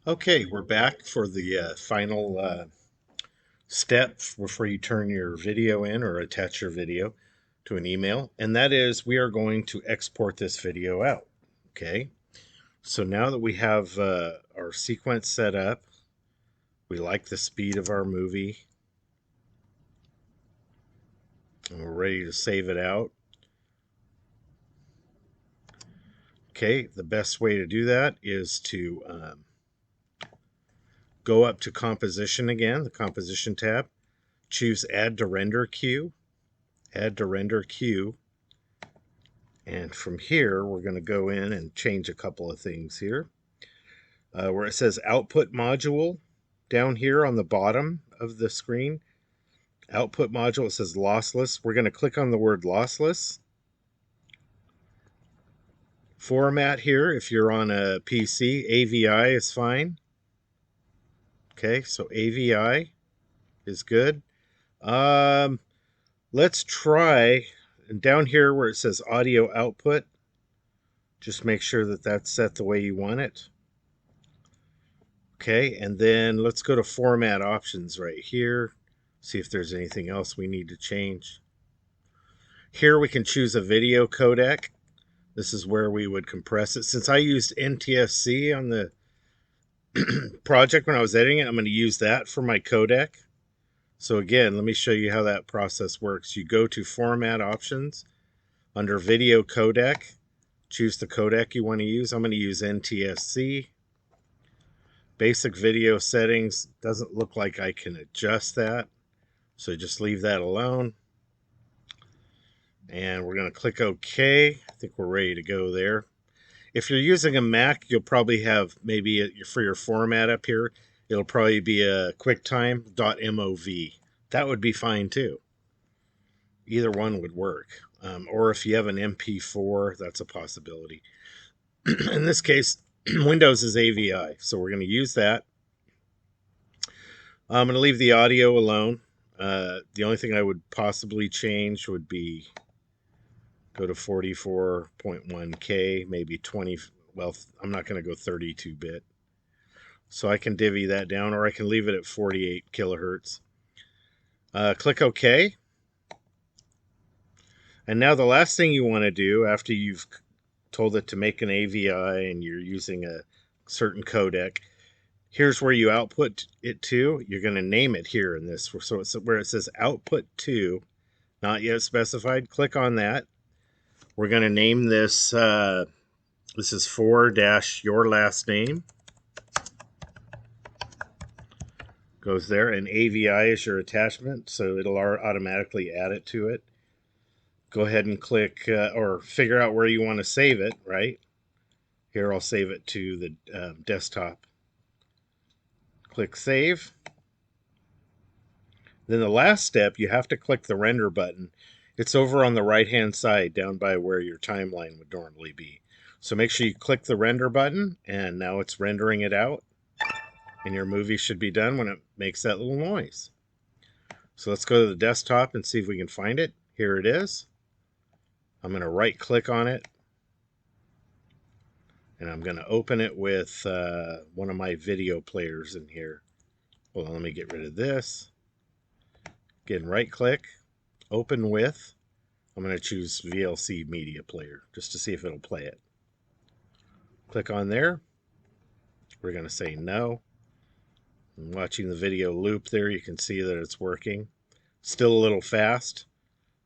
Okay, we're back for the final step before you turn your video in or attach your video to an email, and that is we are going to export this video out. Okay, so now that we have our sequence set up, we like the speed of our movie, and we're ready to save it out. Okay, the best way to do that is to go up to Composition again, the Composition tab, choose Add to Render Queue, Add to Render Queue, and from here we're going to go in and change a couple of things here. Where it says Output Module, down here on the bottom of the screen, Output Module, it says Lossless. We're going to click on the word Lossless. Format here, if you're on a PC, AVI is fine. Okay, so AVI is good. Let's try, and down here where it says audio output, just make sure that that's set the way you want it. Okay, and then let's go to format options right here, see if there's anything else we need to change. Here we can choose a video codec. This is where we would compress it. Since I used NTSC on the project when I was editing it, I'm going to use that for my codec. So again, let me show you how that process works. You go to Format Options, under Video Codec, choose the codec you want to use. I'm going to use NTSC. Basic video settings, doesn't look like I can adjust that, so just leave that alone. And we're going to click OK. I think we're ready to go there. If you're using a Mac, you'll probably have maybe for your format up here, it'll probably be a QuickTime.mov. That would be fine too. Either one would work. Or if you have an MP4, that's a possibility. In this case, Windows is AVI, so we're going to use that. I'm going to leave the audio alone. The only thing I would possibly change would be go to 44.1K, maybe 20. Well, I'm not going to go 32-bit. So I can divvy that down, or I can leave it at 48 kilohertz. Click OK. And now the last thing you want to do after you've told it to make an AVI and you're using a certain codec, here's where you output it to. You're going to name it here in this. So it's where it says output to, not yet specified. Click on that. We're going to name this, this is your last name. Goes there, and AVI is your attachment, so it'll automatically add it to it. Go ahead and click, or figure out where you want to save it, right? Here, I'll save it to the desktop. Click Save. Then the last step, you have to click the render button. It's over on the right-hand side, down by where your timeline would normally be. So make sure you click the render button, and now it's rendering it out. And your movie should be done when it makes that little noise. So let's go to the desktop and see if we can find it. Here it is. I'm going to right-click on it. And I'm going to open it with one of my video players in here. Hold on, let me get rid of this. Again, right-click, open with. I'm going to choose VLC Media Player just to see if it'll play it. Click on there. We're going to say no. And watching the video loop there, you can see that it's working. Still a little fast.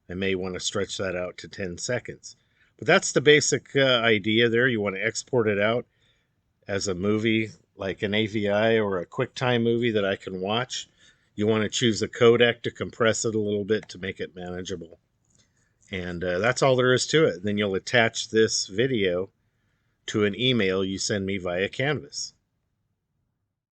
I may want to stretch that out to 10 seconds. But that's the basic idea there. You want to export it out as a movie, like an AVI or a QuickTime movie that I can watch. You want to choose a codec to compress it a little bit to make it manageable. And that's all there is to it. Then you'll attach this video to an email you send me via Canvas.